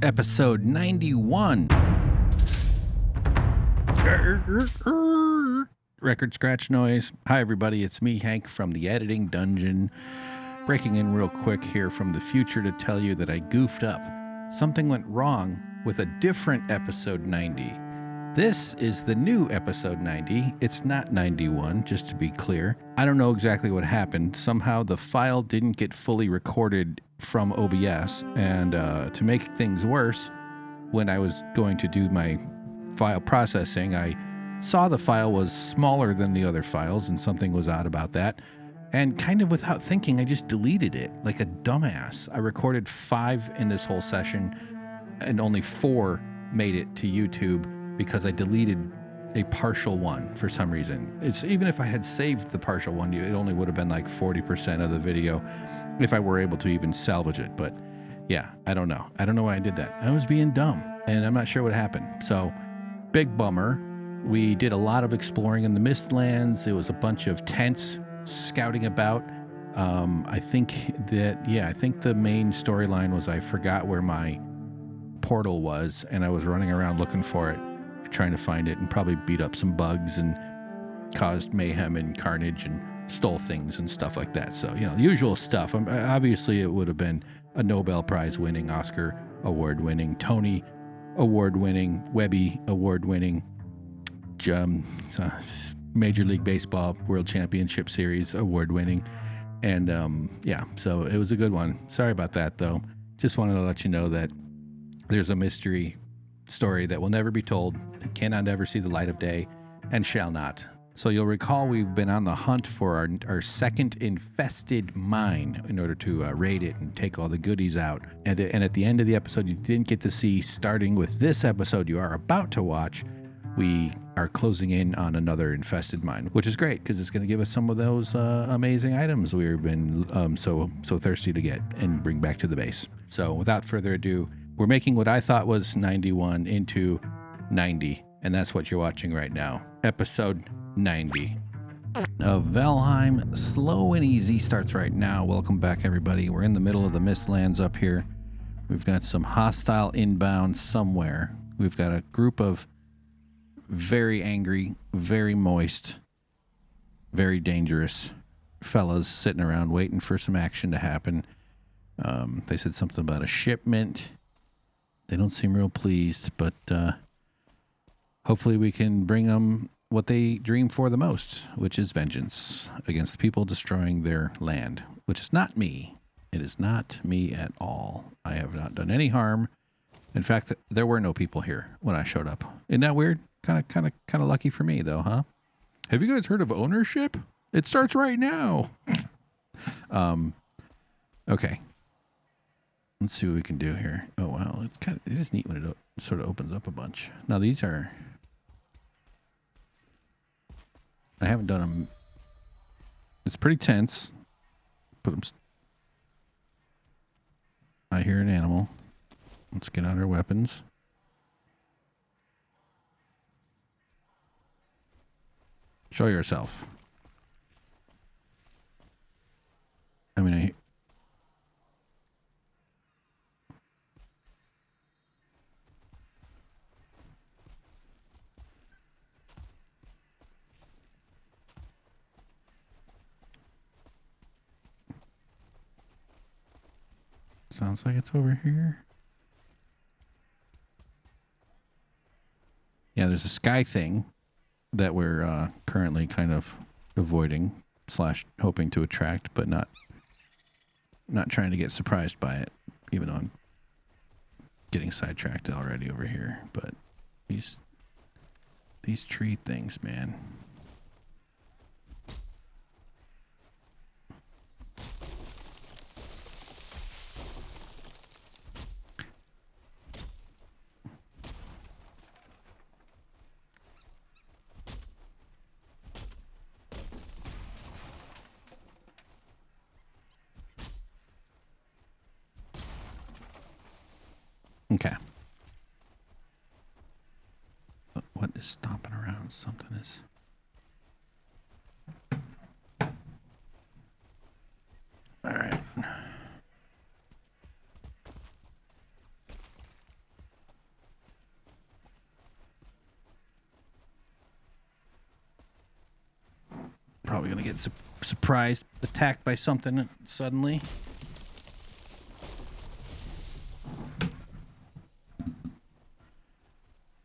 episode 91. Record scratch noise. Hi, everybody. It's me, Hank, from the editing dungeon. Breaking in real quick here from the future to tell you that I goofed up. Something went wrong with a different episode 90. This is the new episode 90. It's not 91, just to be clear. I don't know exactly what happened. Somehow the file didn't get fully recorded from OBS, and to make things worse, when I was going to do my file processing, I saw the file was smaller than the other files, and something was odd about that. And kind of without thinking, I just deleted it like a dumbass. I recorded 5 in this whole session, and only 4 made it to YouTube because I deleted a partial one for some reason. It's even if I had saved the partial one, it only would have been like 40% of the video if I were able to even salvage it. But yeah, I don't know. I don't know why I did that. I was being dumb, and I'm not sure what happened. So, big bummer. We did a lot of exploring in the Mistlands. It was a bunch of tents scouting about. I think the main storyline was I forgot where my portal was, and I was running around looking for it, trying to find it, and probably beat up some bugs and caused mayhem and carnage and stole things and stuff like that. So, the usual stuff. Obviously, it would have been a Nobel Prize winning, Oscar award winning, Tony award winning, Webby award winning, Major League Baseball World Championship Series award winning. And so it was a good one. Sorry about that, though. Just wanted to let you know that there's a mystery story that will never be told, cannot ever see the light of day, and shall not. So you'll recall we've been on the hunt for our second infested mine in order to raid it and take all the goodies out. And at the end of the episode, you didn't get to see, starting with this episode you are about to watch, we are closing in on another infested mine, which is great because it's going to give us some of those amazing items we've been so thirsty to get and bring back to the base. So without further ado, we're making what I thought was 91 into 90, and that's what you're watching right now. Episode 90 of Valheim. Slow and easy starts right now. Welcome back, everybody. We're in the middle of the Mistlands up here. We've got some hostile inbound somewhere. We've got a group of very angry, very moist, very dangerous fellas sitting around waiting for some action to happen. They said something about a shipment. They don't seem real pleased, but hopefully we can bring them what they dream for the most, which is vengeance against the people destroying their land, which is not me. It is not me at all. I have not done any harm. In fact, there were no people here when I showed up. Isn't that weird? Kind of lucky for me, though, huh? Have you guys heard of ownership? It starts right now. Okay. Let's see what we can do here. Oh, wow. It is neat when it sort of opens up a bunch. Now, these are... I haven't done them. It's pretty tense. Put them... I hear an animal. Let's get out our weapons. Show yourself. Sounds like it's over here. Yeah, there's a sky thing that we're currently kind of avoiding / hoping to attract, but not trying to get surprised by it, even though I'm getting sidetracked already over here. But these tree things, man. Okay. What is stomping around? Something is... All right. probably gonna get surprised, attacked by something suddenly.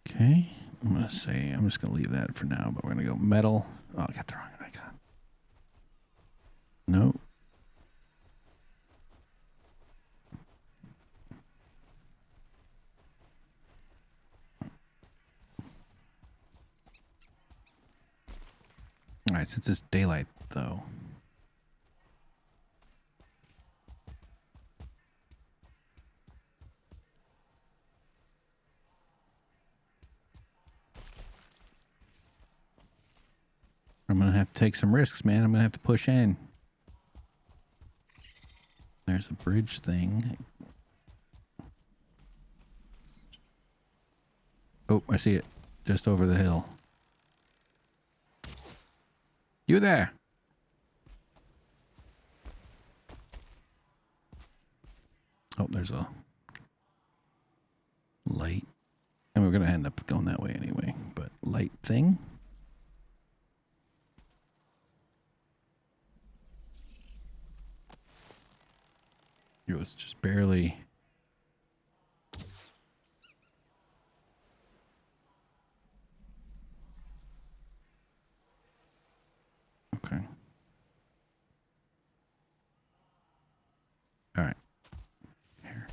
Okay, I'm just gonna leave that for now, but we're gonna go metal. Oh, I got the wrong icon. No. All right, since it's daylight though. I'm gonna have to take some risks, man. I'm gonna have to push in. There's a bridge thing. Oh, I see it. Just over the hill. You there? Oh, there's a light. And we're gonna end up going that way anyway. But light thing. It was just barely. Okay. All right. Here.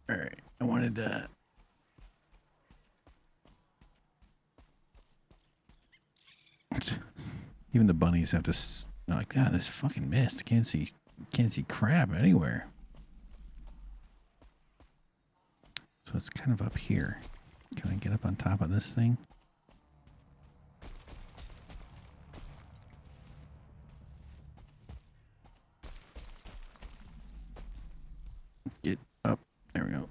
All right. I wanted to. Even the bunnies have to. Like, God, this fucking mist. Can't see crap anywhere. So it's kind of up here. Can I get up on top of this thing? Get up. There we go.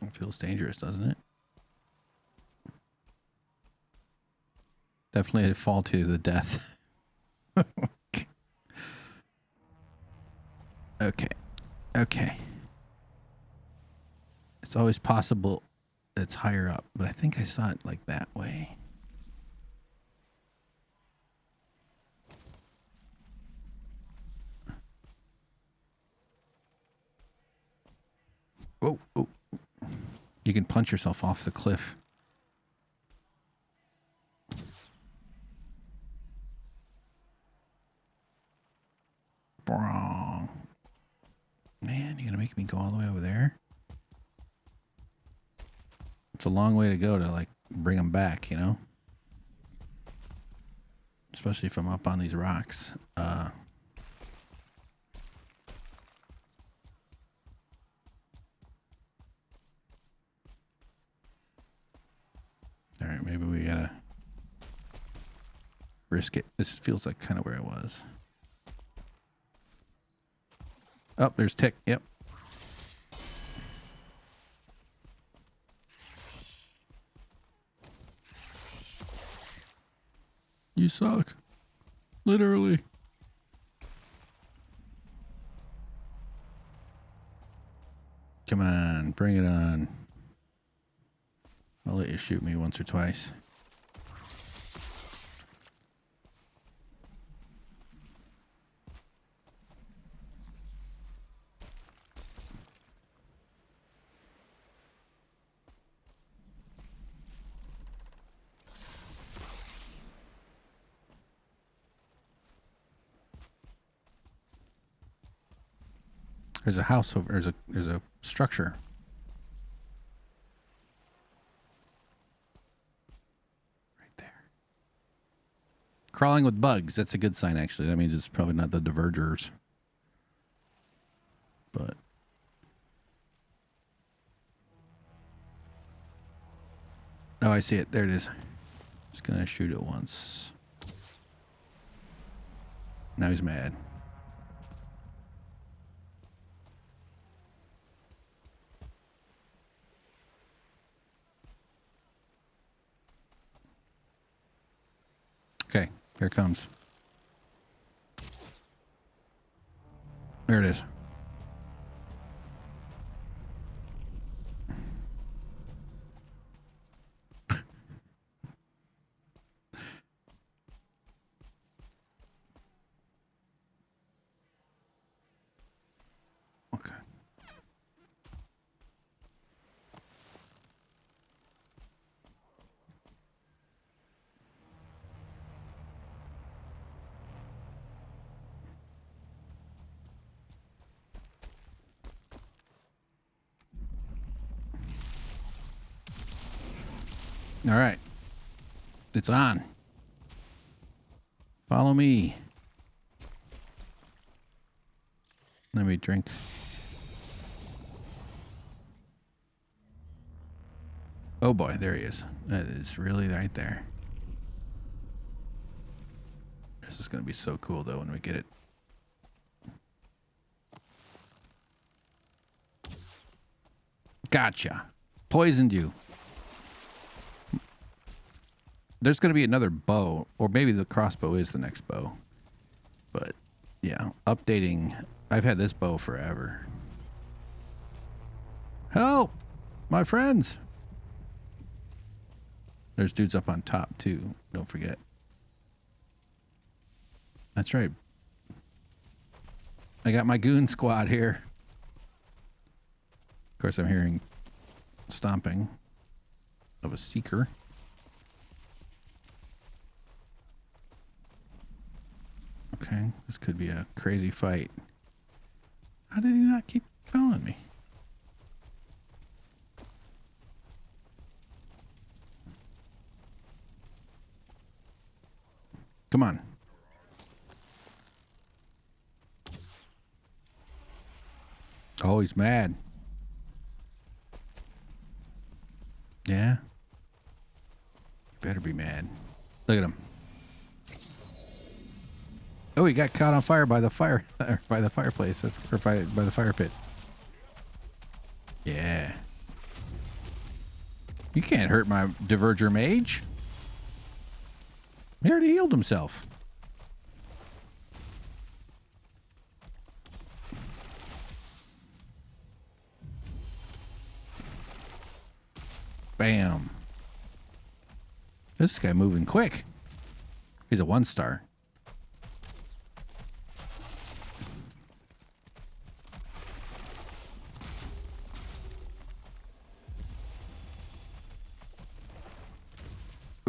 It feels dangerous, doesn't it? Definitely a fall to the death. Okay. Okay. It's always possible it's higher up, but I think I saw it like that way. Whoa, whoa. You can punch yourself off the cliff. Wrong. Man, you're gonna make me go all the way over there? It's a long way to go to, like, bring them back, you know? Especially if I'm up on these rocks. Alright, maybe we gotta risk it. This feels like kind of where I was. Oh, there's Tick. Yep. You suck. Literally. Come on, bring it on. I'll let you shoot me once or twice. There's a house over. There's a structure. Right there. Crawling with bugs. That's a good sign, actually. That means it's probably not the divergers. But Oh, I see it. There it is. Just gonna shoot it once. Now he's mad. Okay, here it comes. There it is. Okay. All right. It's on. Follow me. Let me drink. Oh boy, there he is. That is really right there. This is going to be so cool though when we get it. Gotcha. Poisoned you. There's going to be another bow, or maybe the crossbow is the next bow. But yeah, updating. I've had this bow forever. Help! My friends! There's dudes up on top too. Don't forget. That's right. I got my goon squad here. Of course, I'm hearing stomping of a seeker. Okay, this could be a crazy fight. How did he not keep following me? Come on. Oh, he's mad. Yeah. Better be mad. Look at him. Oh, he got caught on fire by the fireplace. That's or by the fire pit. Yeah. You can't hurt my Diverger mage. He already healed himself. Bam. This guy moving quick. He's a 1-star.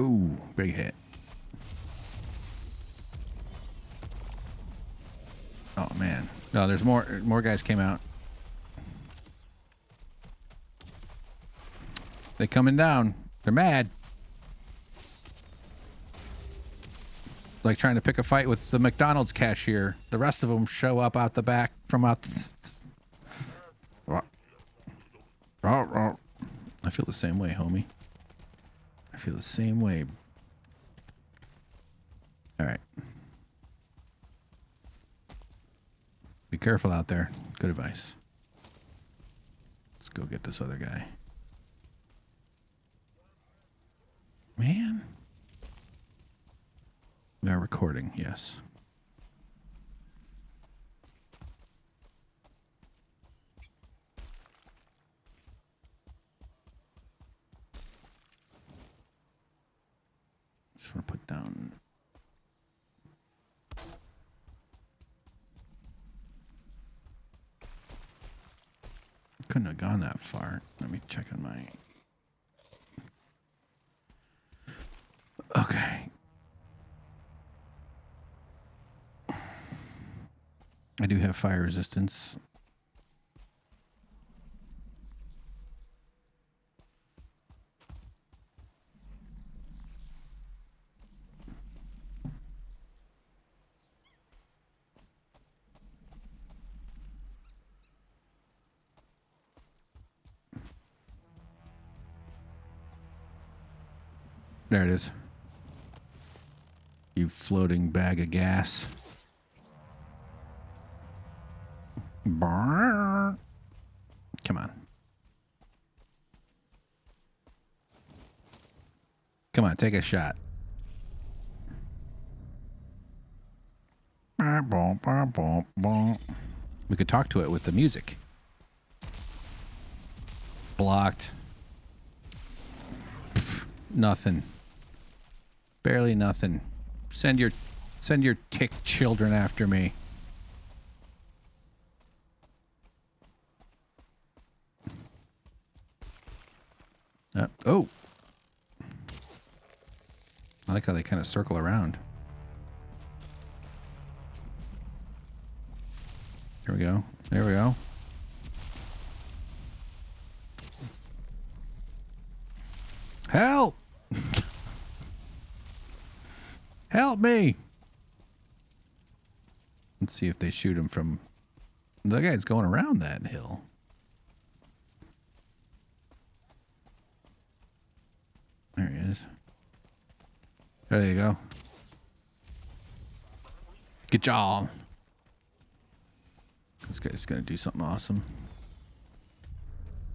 Ooh, big hit. Oh man. No, there's more guys came out. They coming down. They're mad. Like trying to pick a fight with the McDonald's cashier. The rest of them show up out the back from out the... I feel the same way, homie. I feel the same way. All right. Be careful out there. Good advice. Let's go get this other guy. Man. They're recording, yes. Just want to put down... Couldn't have gone that far. Let me check on my... Okay. I do have fire resistance. There it is. You floating bag of gas. Brrr. Come on. Come on, take a shot. We could talk to it with the music. Blocked. Pff, nothing. Barely nothing. Send your tick children after me. Oh. I like how they kind of circle around. Here we go. There we go. Help! Help me! Let's see if they shoot him from... The guy's going around that hill. There he is. There you go. Good job. This guy's gonna do something awesome.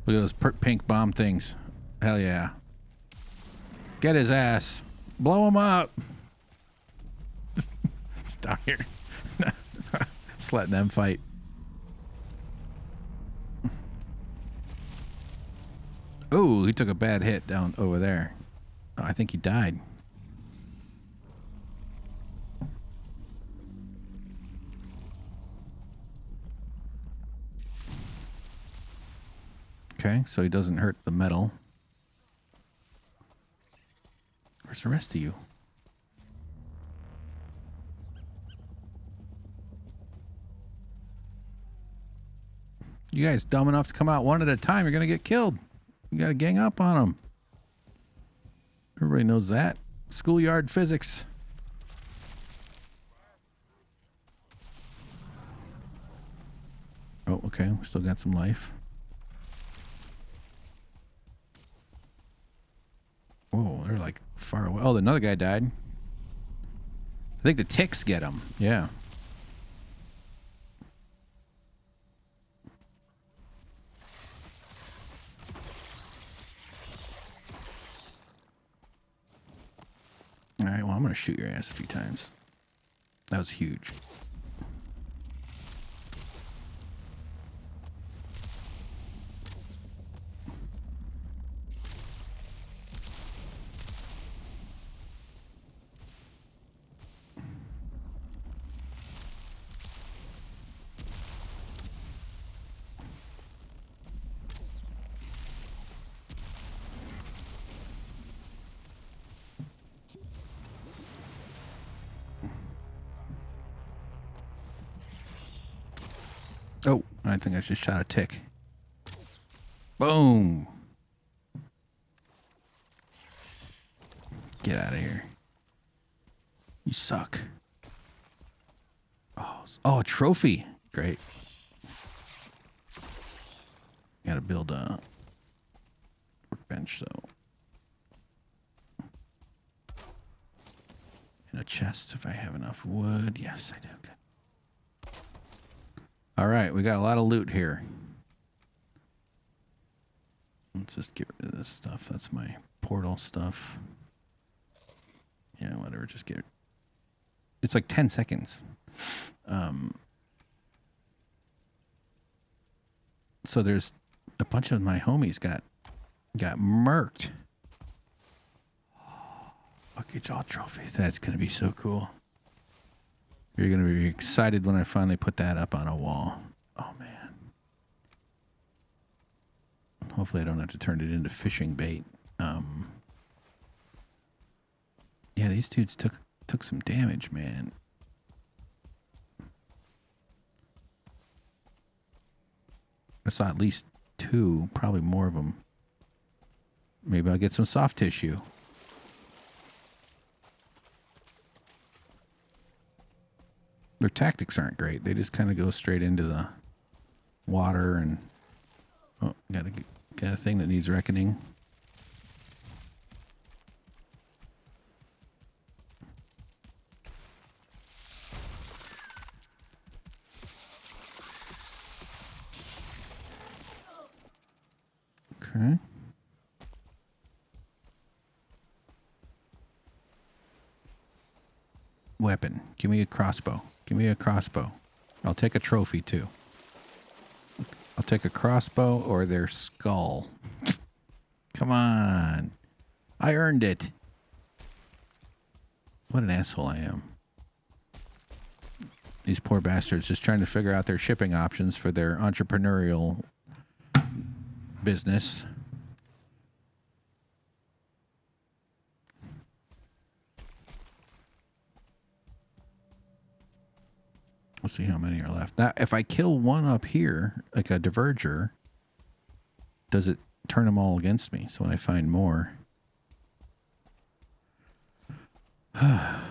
Look at those pink bomb things. Hell yeah. Get his ass. Blow him up. Stop here. Just letting them fight. Oh, he took a bad hit down over there. Oh, I think he died. Okay, so he doesn't hurt the metal. Where's the rest of you? You guys dumb enough to come out one at a time, you're going to get killed. You got to gang up on them. Everybody knows that. Schoolyard physics. Oh, okay. We still got some life. Whoa, they're like far away. Oh, another guy died. I think the ticks get him. Yeah. All right, well, I'm going to shoot your ass a few times. That was huge. Oh, I think I just shot a tick. Boom. Get out of here. You suck. Oh, a trophy. Great. Gotta build a workbench, though. And a chest if I have enough wood. Yes, I do. Good. All right, we got a lot of loot here. Let's just get rid of this stuff. That's my portal stuff. Yeah, whatever. Just get it. It's like 10 seconds. So there's a bunch of my homies got murked. Lucky Jaw trophy. That's gonna be so cool. You're going to be excited when I finally put that up on a wall. Oh, man. Hopefully I don't have to turn it into fishing bait. Yeah, these dudes took some damage, man. I saw at least 2, probably more of them. Maybe I'll get some soft tissue. Their tactics aren't great. They just kind of go straight into the water and... Oh, got a thing that needs reckoning. Okay. Weapon. Give me a crossbow. Give me a crossbow. I'll take a trophy too. I'll take a crossbow or their skull. Come on. I earned it. What an asshole I am. These poor bastards just trying to figure out their shipping options for their entrepreneurial business. Let's see how many are left. Now, if I kill one up here, like a diverger, does it turn them all against me? So when I find more... Got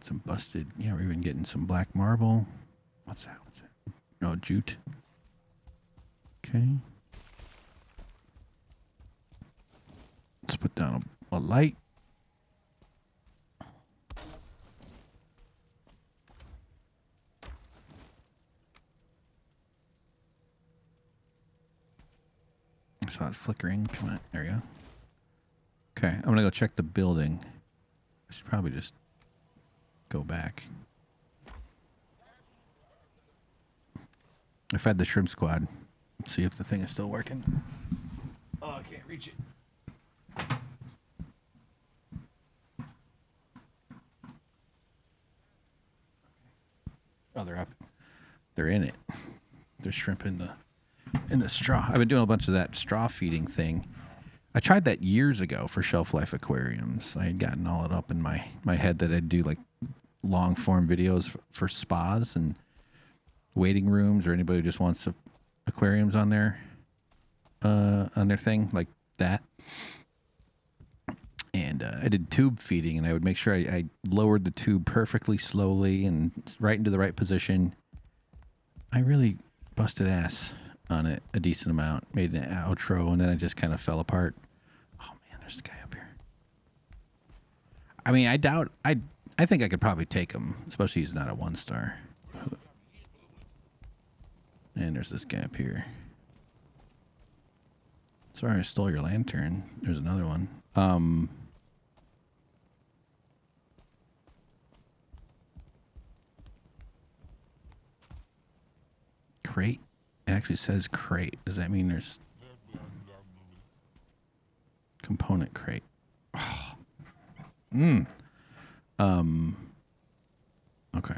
some busted... Yeah, we're even getting some black marble. What's that? No, jute. Okay. Let's put down a light. I saw it flickering. Come on. There we go. Okay. I'm going to go check the building. I should probably just go back. I fed the shrimp squad. Let's see if the thing is still working. Oh, I can't reach it. Oh, they're up. They're in it. They're shrimp in the straw. I've been doing a bunch of that straw feeding thing. I tried that years ago for shelf life aquariums. I had gotten all it up in my head that I'd do like long form videos for spas and waiting rooms, or anybody who just wants aquariums on their thing like that. And I did tube feeding, and I would make sure I lowered the tube perfectly slowly and right into the right position. I really busted ass on it a decent amount, made an outro, and then I just kind of fell apart. Oh man, there's a guy up here. I mean, I think I could probably take him, especially he's not a 1-star. And there's this guy up here. Sorry, I stole your lantern. There's another one. Crate? It actually says crate. Does that mean there's component crate? Oh. Okay.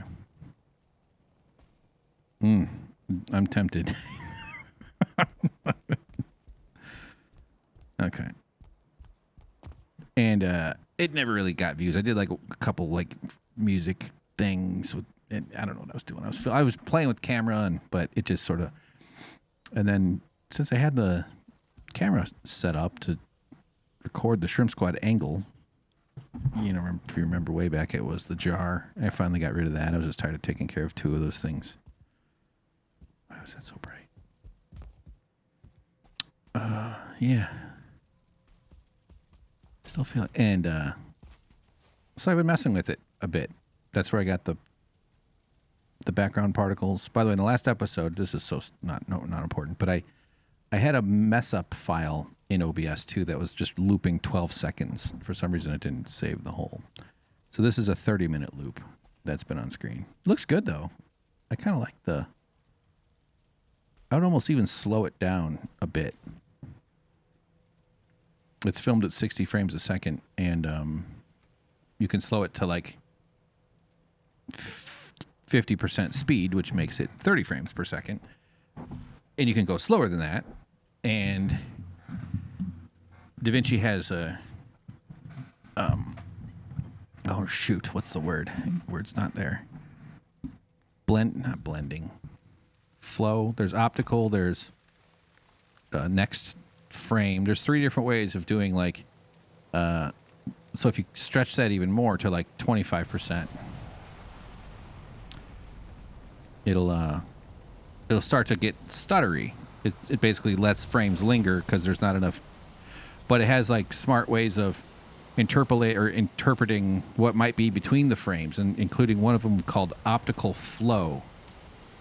I'm tempted. Okay. And it never really got views. I did like a couple like music things with, and I don't know what I was doing. I was playing with camera, but it just sort of. And then since I had the camera set up to record the Shrimp Squad angle, you know, if you remember way back, it was the jar. I finally got rid of that. I was just tired of taking care of 2 of those things. Why was that so bright? Yeah. Still feel it. And so I've been messing with it a bit. That's where I got the background particles. By the way, in the last episode, this is not important, but I had a mess up file in OBS too that was just looping 12 seconds. For some reason, it didn't save the whole. So this is a 30-minute loop that's been on screen. Looks good though. I kind of like I would almost even slow it down a bit. It's filmed at 60 frames a second, and you can slow it to like 50% speed, which makes it 30 frames per second. And you can go slower than that. And DaVinci has a oh shoot, what's the word? Word's not there. Not blending. Flow. There's optical. There's next frame. There's 3 different ways of doing like. So if you stretch that even more to like 25%, it'll start to get stuttery. It basically lets frames linger because there's not enough. But it has like smart ways of interpreting what might be between the frames, and including one of them called optical flow.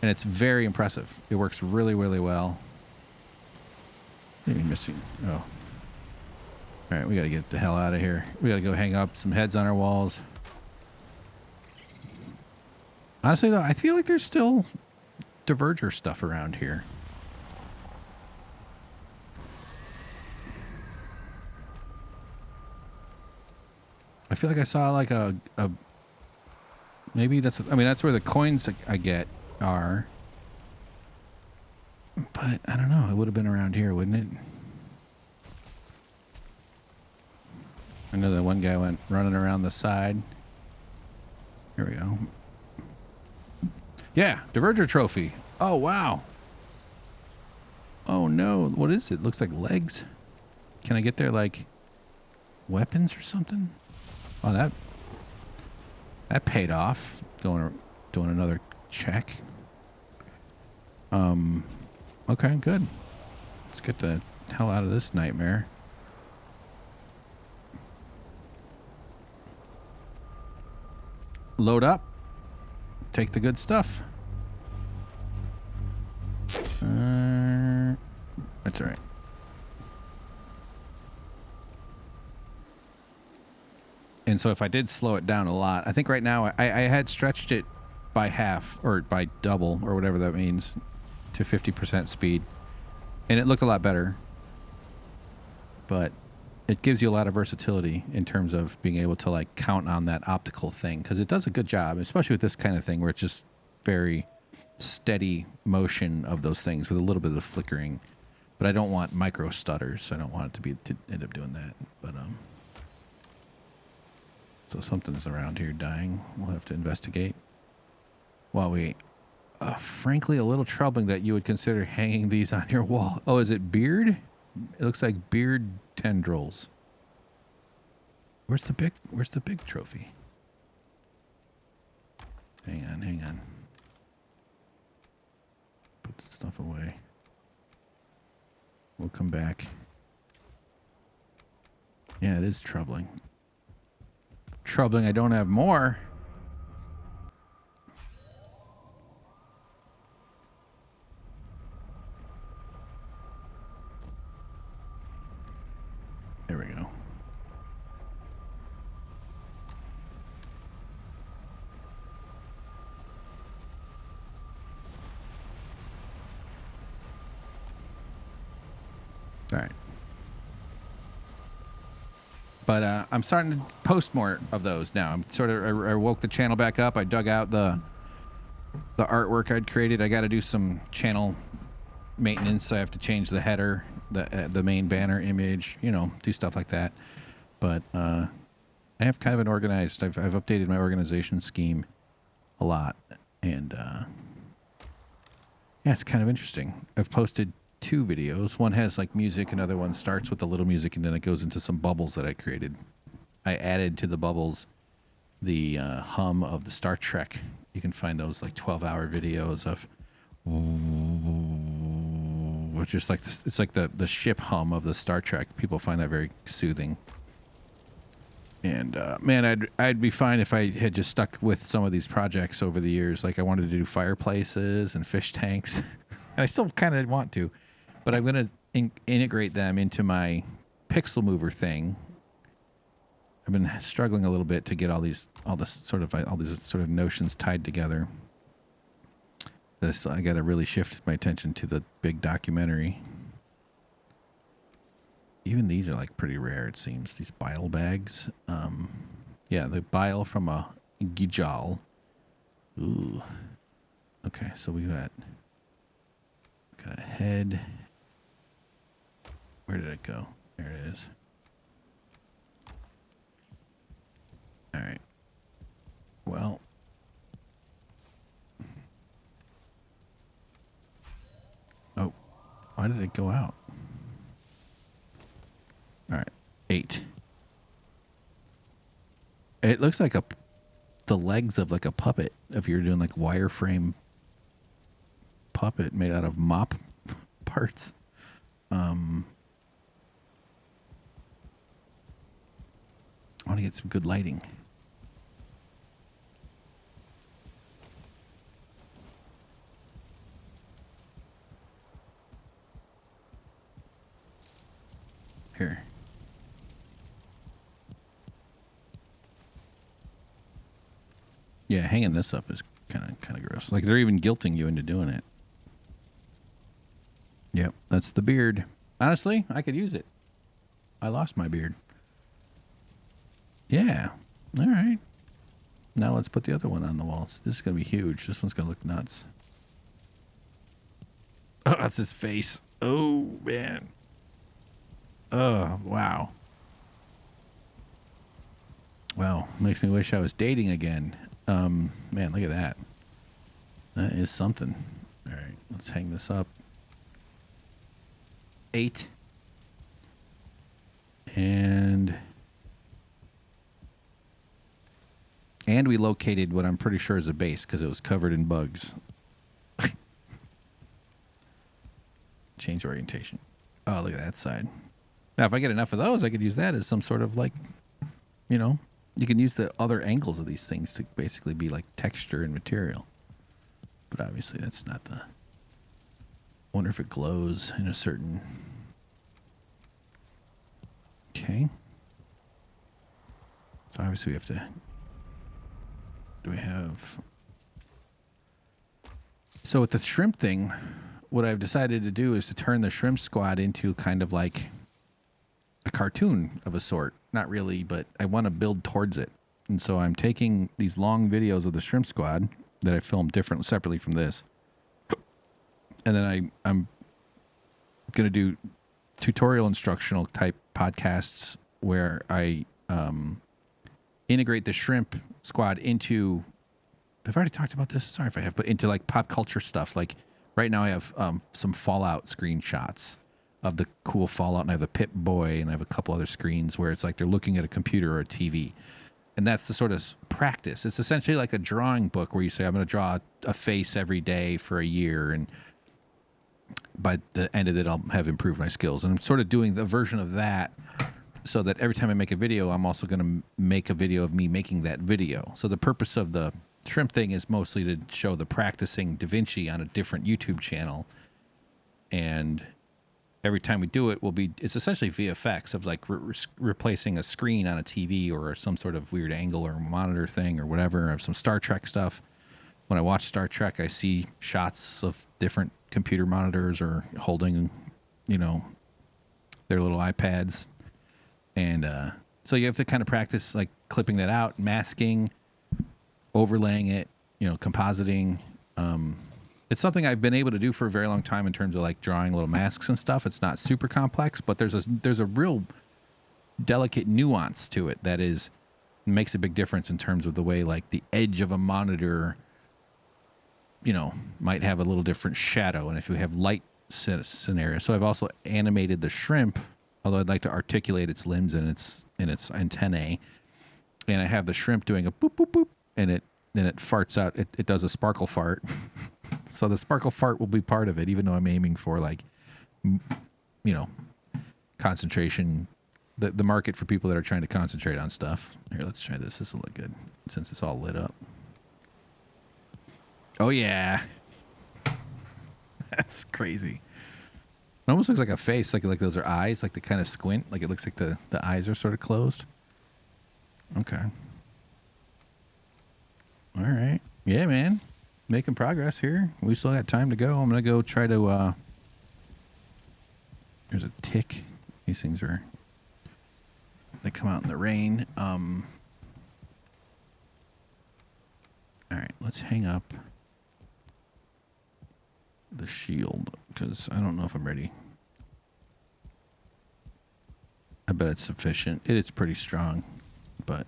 And it's very impressive. It works really, really well. Maybe missing. Oh. All right, we got to get the hell out of here. We got to go hang up some heads on our walls. Honestly, though, I feel like there's still Diverger stuff around here. I feel like I saw like a maybe that's, I mean, that's where the coins I get are. But I don't know. It would have been around here, wouldn't it? I know that one guy went running around the side. Here we go. Yeah, Diverger trophy. Oh, wow. Oh, no. What is it? Looks like legs. Can I get their, like, weapons or something? Oh, that paid off. Doing another check. Okay, good. Let's get the hell out of this nightmare. Load up. Take the good stuff. That's all right. And so if I did slow it down a lot, I think right now I had stretched it by half or by double or whatever that means to 50% speed. And it looked a lot better. But it gives you a lot of versatility in terms of being able to like count on that optical thing, because it does a good job, especially with this kind of thing where it's just very steady motion of those things with a little bit of flickering. But I don't want micro stutters, so I don't want it to end up doing that. But so something's around here dying. We'll have to investigate. While we, frankly, a little troubling that you would consider hanging these on your wall. Oh, is it beard? It looks like beard tendrils. Where's the big trophy? Hang on. Put the stuff away. We'll come back. Yeah, it is troubling. Troubling I don't have more. There we go. All right. But I'm starting to post more of those now. I'm sort of, I woke the channel back up. I dug out the artwork I'd created. I got to do some channel maintenance. I have to change the header, the main banner image, do stuff like that. But I have kind of an organized, I've updated my organization scheme a lot. And yeah, it's kind of interesting. I've posted 2 videos. One has like music, another one starts with a little music, and then it goes into some bubbles that I created. I added to the bubbles the hum of the Star Trek. You can find those like 12-hour videos of which is like it's like the ship hum of the Star Trek. People find that very soothing. And man, I'd be fine if I had just stuck with some of these projects over the years. Like I wanted to do fireplaces and fish tanks, and I still kind of want to, but I'm gonna integrate them into my pixel mover thing. I've been struggling a little bit to get all these sort of notions tied together. I got to really shift my attention to the big documentary. Even these are like pretty rare, it seems. These bile bags. Yeah, the bile from a gijal. Ooh. Okay, so we got a head. Where did it go? There it is. All right. Well. Oh, why did it go out? All right, 8. It looks like the legs of like a puppet. If you're doing like wireframe puppet made out of mop parts. I want to get some good lighting. Yeah, hanging this up is kind of gross. Like they're even guilting you into doing it. Yep, that's the beard. Honestly, I could use it. I lost my beard. Yeah. All right. Now let's put the other one on the walls. This is going to be huge. This one's going to look nuts. Oh, that's his face. Oh, man. Oh, wow. Wow. Makes me wish I was dating again. Man, look at that. That is something. All right. Let's hang this up. 8. And we located what I'm pretty sure is a base because it was covered in bugs. Change orientation. Oh, look at that side. Now, if I get enough of those, I could use that as some sort of like, you can use the other angles of these things to basically be like texture and material. But obviously that's not the... Wonder if it glows in a certain... Okay. So obviously we have to... Do we have... So with the shrimp thing, what I've decided to do is to turn the shrimp squad into kind of like a cartoon of a sort. Not really, but I want to build towards it. And so I'm taking these long videos of the shrimp squad that I filmed separately from this. And then I'm going to do tutorial instructional type podcasts where I integrate the shrimp squad into... I've already talked about this. Sorry if I have, but into like pop culture stuff. Like right now I have some Fallout screenshots of the cool Fallout, and I have the Pip-Boy, and I have a couple other screens where it's like they're looking at a computer or a TV. And that's the sort of practice. It's essentially like a drawing book where you say, I'm going to draw a face every day for a year, and by the end of it, I'll have improved my skills. And I'm sort of doing the version of that so that every time I make a video, I'm also going to make a video of me making that video. So the purpose of the shrimp thing is mostly to show the practicing DaVinci on a different YouTube channel. And every time we do it, it's essentially VFX of like replacing a screen on a TV or some sort of weird angle or monitor thing or whatever, of some Star Trek stuff. When I watch Star Trek, I see shots of different computer monitors or holding, their little iPads. And so you have to kind of practice like clipping that out, masking, overlaying it, compositing. It's something I've been able to do for a very long time in terms of like drawing little masks and stuff. It's not super complex, but there's a real delicate nuance to it that makes a big difference in terms of the way like the edge of a monitor, might have a little different shadow. And if you have light scenario. So I've also animated the shrimp, although I'd like to articulate its limbs and its antennae. And I have the shrimp doing a boop, boop, boop, and it farts out. It does a sparkle fart. So the sparkle fart will be part of it, even though I'm aiming for like, concentration, the market for people that are trying to concentrate on stuff. Here, let's try this. This will look good since it's all lit up. Oh, yeah. That's crazy. It almost looks like a face, like those are eyes, like the kind of squint, like it looks like the eyes are sort of closed. Okay. All right. Yeah, man. Making progress here. We still got time to go. I'm going to go try to... There's a tick. These things they come out in the rain. All right. Let's hang up the shield because I don't know if I'm ready. I bet it's sufficient. It's pretty strong, but...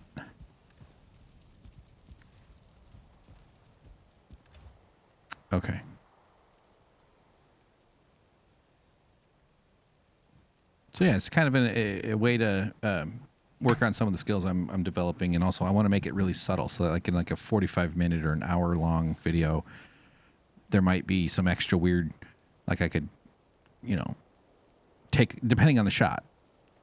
Okay. So yeah, it's kind of a way to work on some of the skills I'm developing, and also I want to make it really subtle, so that like in like a 45-minute or an hour-long video, there might be some extra weird, like I could, take, depending on the shot,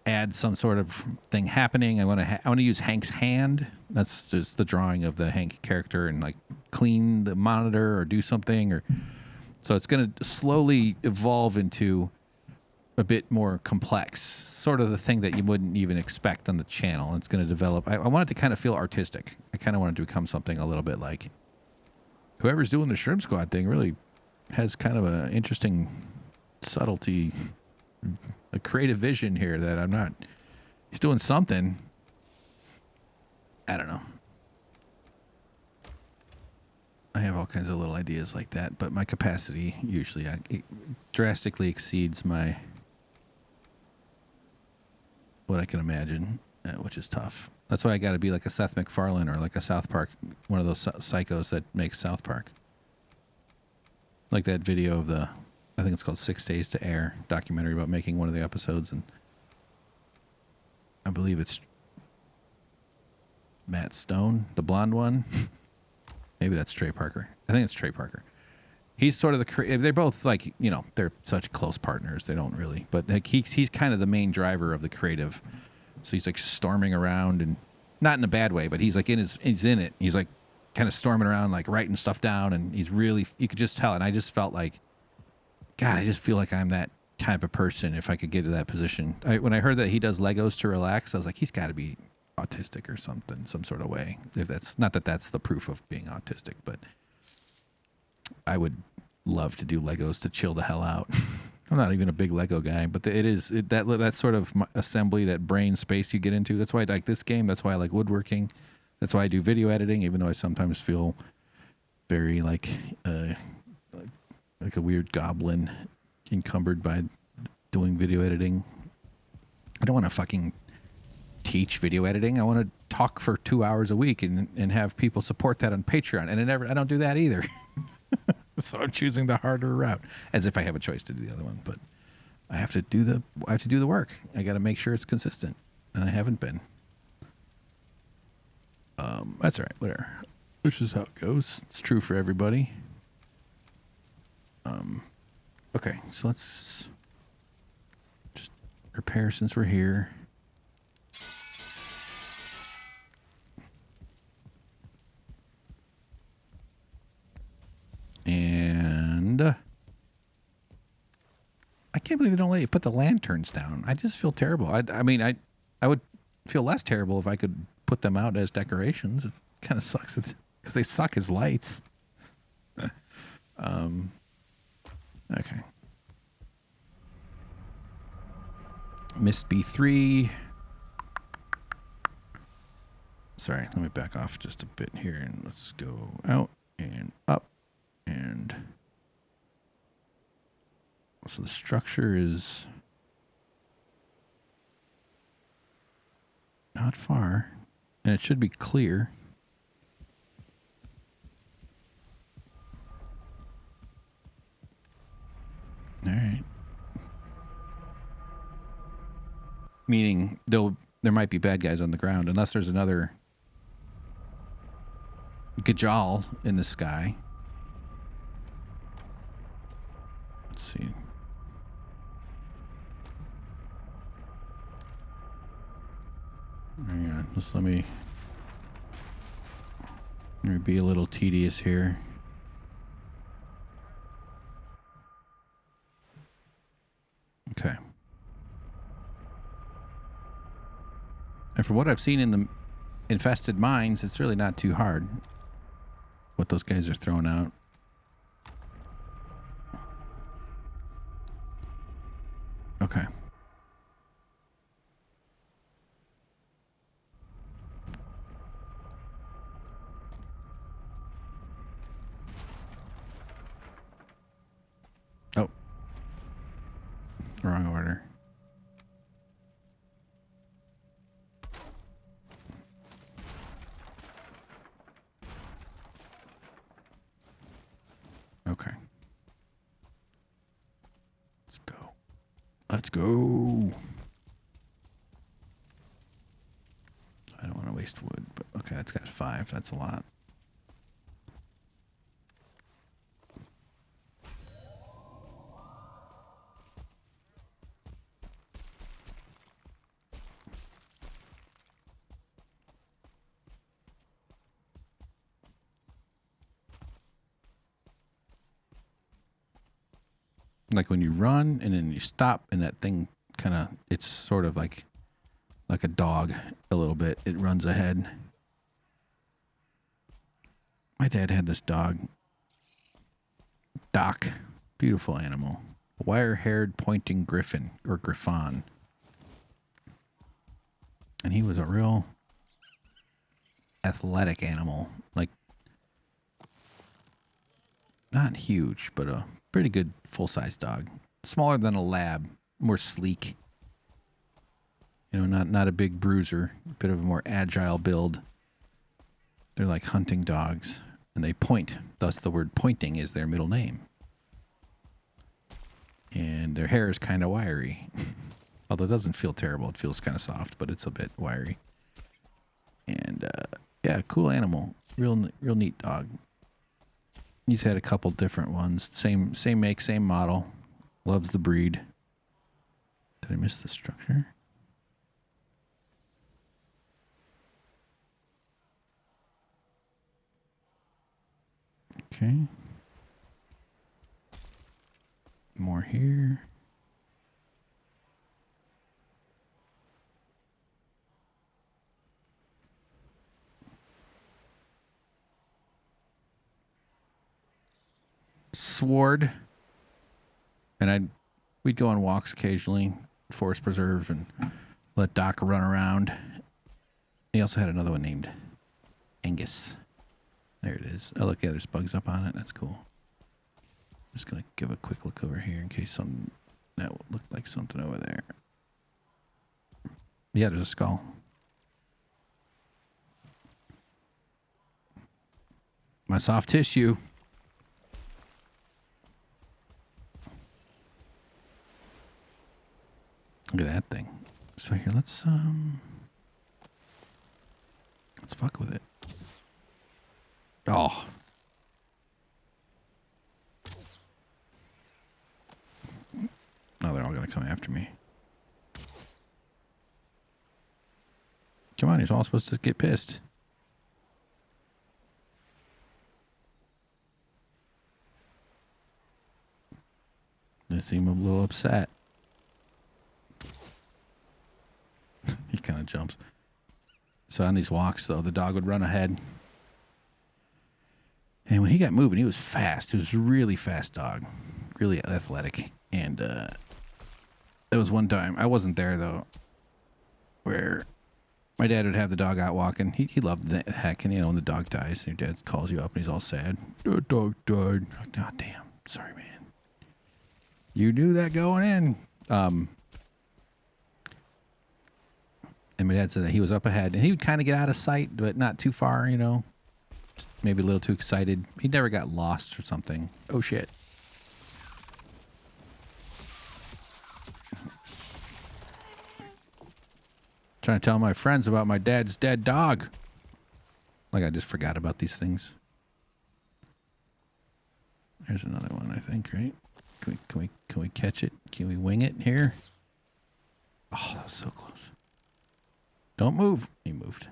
add some sort of thing happening. I want to use Hank's hand. That's just the drawing of the Hank character, and like clean the monitor or do something, or so it's going to slowly evolve into a bit more complex. sort of the thing that you wouldn't even expect on the channel. It's going to develop. I want it to kind of feel artistic. I kind of want it to become something a little bit like whoever's doing the Shrimp Squad thing really has kind of an interesting subtlety, a creative vision here that I'm not. He's doing something. I don't know. I have all kinds of little ideas like that, but my capacity usually it drastically exceeds what I can imagine, which is tough. That's why I got to be like a Seth MacFarlane or like a South Park, one of those psychos that makes South Park. Like that video of I think it's called 6 Days to Air, documentary about making one of the episodes, and I believe it's Matt Stone, the blonde one. Maybe that's Trey Parker. I think it's Trey Parker. He's sort of they're both like, they're such close partners. They don't really, but like he's kind of the main driver of the creative. So he's like storming around, and not in a bad way, but he's like he's in it. He's like kind of storming around, like writing stuff down, and he's really, you could just tell. And I just felt like, God, I just feel like I'm that type of person if I could get to that position. When I heard that he does Legos to relax, I was like, he's got to be autistic or something, some sort of way. If that's not that's the proof of being autistic, but I would love to do Legos to chill the hell out. I'm not even a big Lego guy, but that sort of assembly, that brain space you get into. That's why I like this game. That's why I like woodworking. That's why I do video editing, even though I sometimes feel very like a weird goblin encumbered by doing video editing. I don't want to fucking teach video editing. I want to talk for 2 hours a week and have people support that on Patreon. And I don't do that either. So I'm choosing the harder route, as if I have a choice to do the other one. But I have to do the work. I got to make sure it's consistent, and I haven't been. That's all right. Whatever. Which is how it goes. It's true for everybody. Okay, so let's just repair since we're here. And I can't believe they don't let you put the lanterns down. I just feel terrible. I mean, I would feel less terrible if I could put them out as decorations. It kind of sucks because they suck as lights. Okay. Mist B3. Sorry, let me back off just a bit here and let's go out and up. And so the structure is not far, and it should be clear. All right. Meaning there might be bad guys on the ground, unless there's another Gajal in the sky. Let's see. Hang on, just let me be a little tedious here. Okay. And from what I've seen in the infested mines, it's really not too hard what those guys are throwing out. Okay. Oh. Wrong order. Okay. Let's go. Let's go. I don't want to waste wood, but okay, that's got 5. That's a lot. Like when you run and then you stop and that thing kind of, it's sort of like a dog a little bit. It runs ahead. My dad had this dog, Doc, beautiful animal, wire-haired pointing griffin or griffon, and he was a real athletic animal, like not huge, but a pretty good full-size dog, smaller than a lab, more sleek. You know, not a big bruiser, a bit of a more agile build. They're like hunting dogs, and they point. Thus, the word pointing is their middle name. And their hair is kind of wiry. Although it doesn't feel terrible. It feels kind of soft, but it's a bit wiry. And, yeah, cool animal. Real neat dog. He's had a couple different ones. Same make, same model. Loves the breed. Did I miss the structure? Okay. More here. Sward. And we'd go on walks occasionally, forest preserve, and let Doc run around. He also had another one named Angus. There it is. Oh, look, yeah, there's bugs up on it. That's cool. I'm just going to give a quick look over here in case something that looked like something over there. Yeah, there's a skull. My soft tissue. Look at that thing. So here, let's fuck with it. Oh. Oh, they're all gonna come after me. Come on, you're all supposed to get pissed. They seem a little upset. He kind of jumps. So on these walks, though, the dog would run ahead. And when he got moving, he was fast. He was a really fast dog. Really athletic. And there was one time, I wasn't there, though, where my dad would have the dog out walking. He loved the heck. And, you know, when the dog dies, your dad calls you up and he's all sad. The dog died. Oh, damn. Sorry, man. You knew that going in. And my dad said that he was up ahead, and he would kind of get out of sight, but not too far, you know. Maybe a little too excited. He never got lost or something. Oh, shit. Trying to tell my friends about my dad's dead dog. Like I just forgot about these things. There's another one, I think, right? Can we catch it? Can we wing it here? Oh, that was so close. Don't move. He moved.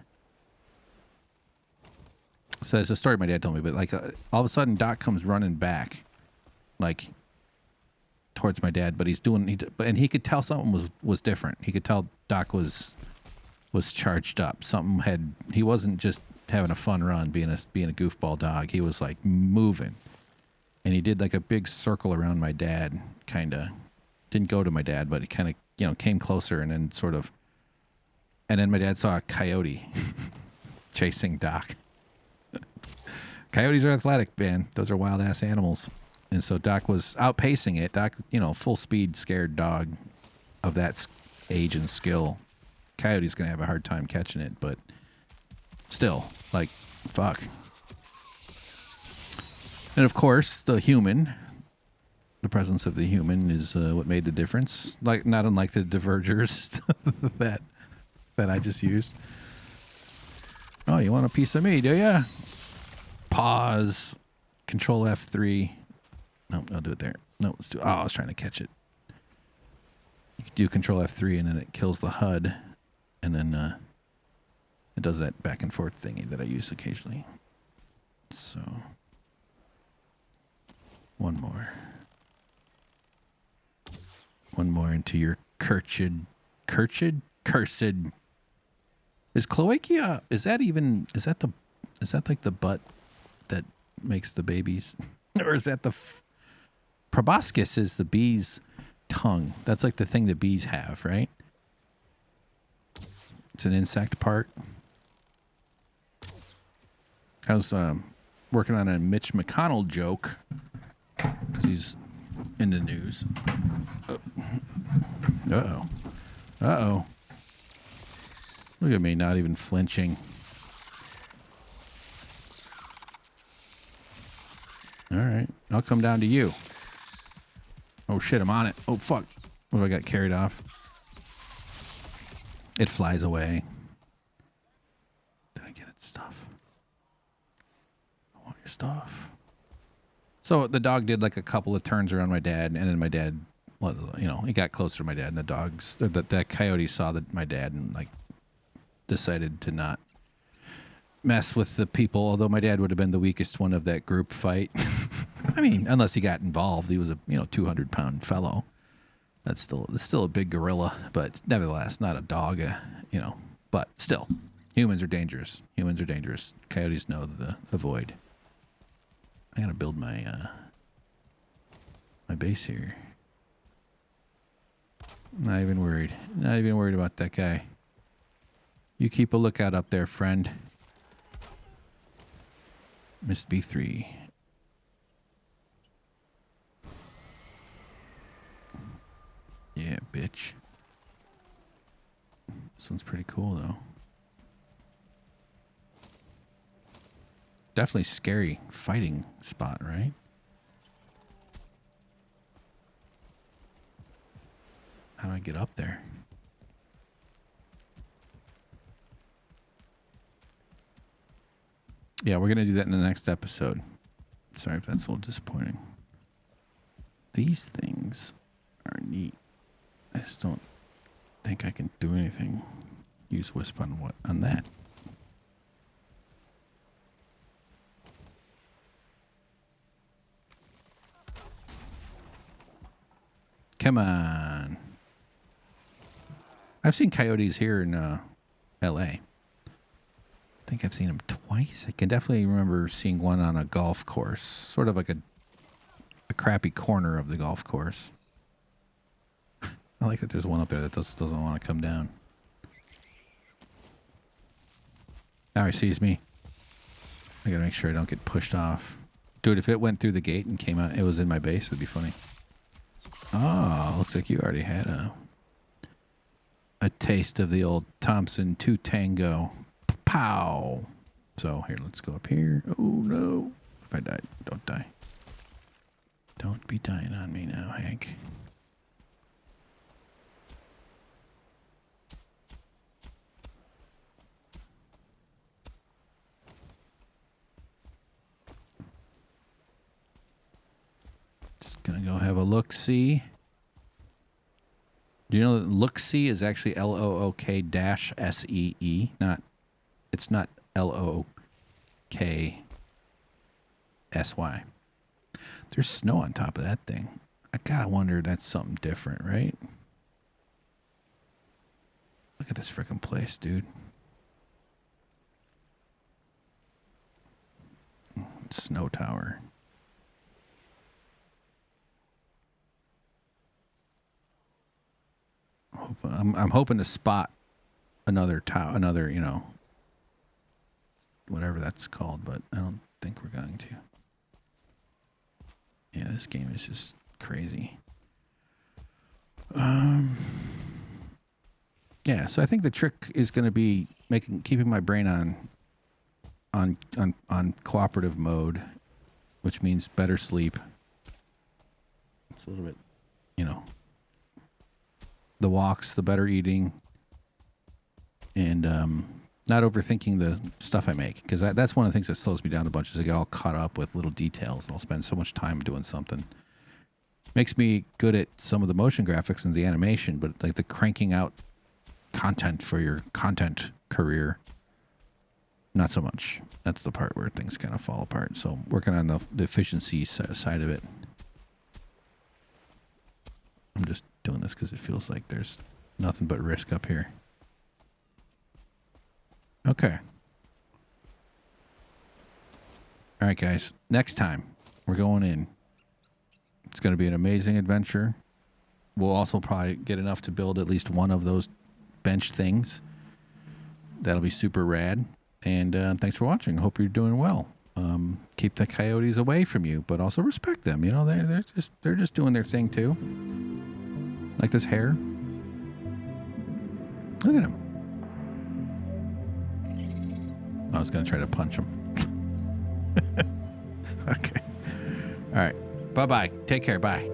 So it's a story my dad told me, but like all of a sudden Doc comes running back, like towards my dad, but and he could tell something was different. He could tell Doc was charged up. He wasn't just having a fun run, being a goofball dog. He was like moving, and he did like a big circle around my dad. Kind of didn't go to my dad, but he kind of came closer, and then sort of. And then my dad saw a coyote chasing Doc. Coyotes are athletic, man. Those are wild-ass animals. And so Doc was outpacing it. Doc, full speed, scared dog of that age and skill. Coyote's going to have a hard time catching it, but still, like, fuck. And of course, the presence of the human is what made the difference. Like, not unlike the divergers that I just used. Oh, you want a piece of me, do ya? Pause. Control F3. No, I'll do it there. No, let's do. Oh, I was trying to catch it. You can do Control F3 and then it kills the HUD, and then it does that back and forth thingy that I use occasionally. So, one more. one more into your cursed. Is cloacia? Is that like the butt that makes the babies, or is that the proboscis? Is the bee's tongue? That's like the thing the bees have, right? It's an insect part. I was working on a Mitch McConnell joke because he's in the news. Uh-oh. Look at me, not even flinching. All right, I'll come down to you. Oh shit, I'm on it. Oh fuck. What, I got carried off? It flies away. Did I get its stuff? I want your stuff. So the dog did like a couple of turns around my dad, and then my dad, well, you know, he got closer to my dad, and the coyote saw my dad and like decided to not mess with the people, although my dad would have been the weakest one of that group fight. I mean, unless he got involved. He was a 200-pound fellow. That's still a big gorilla, but nevertheless not a dog, but still, humans are dangerous. Coyotes know the void. I gotta build my my base here. Not even worried about that guy. You keep a lookout up there, friend. Missed B3. Yeah, bitch. This one's pretty cool, though. Definitely scary fighting spot, right? How do I get up there? Yeah, we're going to do that in the next episode. Sorry if that's a little disappointing. These things are neat. I just don't think I can do anything. Use Wisp on that. Come on. I've seen coyotes here in LA. I think I've seen them twice. I can definitely remember seeing one on a golf course, sort of like a crappy corner of the golf course. I like that there's one up there that doesn't want to come down. Now he sees me. I gotta make sure I don't get pushed off. Dude, if it went through the gate and came out, it was in my base, it'd be funny. Oh, looks like you already had a taste of the old Thompson 2 Tango. Pow! So, here, let's go up here. Oh, no. If I die, don't die. Don't be dying on me now, Hank. Just gonna go have a look-see. Do you know that look-see is actually LOOK-SEE? It's not LOKSY. There's snow on top of that thing. I gotta wonder if that's something different, right? Look at this frickin' place, dude. Snow tower. I'm hoping to spot another tower, whatever that's called, but I don't think we're going to. Yeah, this game is just crazy. Yeah, so I think the trick is going to be keeping my brain on cooperative mode, which means better sleep. It's a little bit, the walks, the better eating, and not overthinking the stuff I make, because that's one of the things that slows me down a bunch, is I get all caught up with little details, and I'll spend so much time doing something. Makes me good at some of the motion graphics and the animation, but like the cranking out content for your content career, not so much. That's the part where things kind of fall apart. So working on the efficiency side of it. I'm just doing this this because it feels like there's nothing but risk up here. Okay. All right, guys. Next time, we're going in. It's going to be an amazing adventure. We'll also probably get enough to build at least one of those bench things. That'll be super rad. And thanks for watching. Hope you're doing well. Keep the coyotes away from you, but also respect them. You know, they're just doing their thing too. Like this hare. Look at him. I was gonna try to punch him. Okay. All right. Bye-bye. Take care. Bye.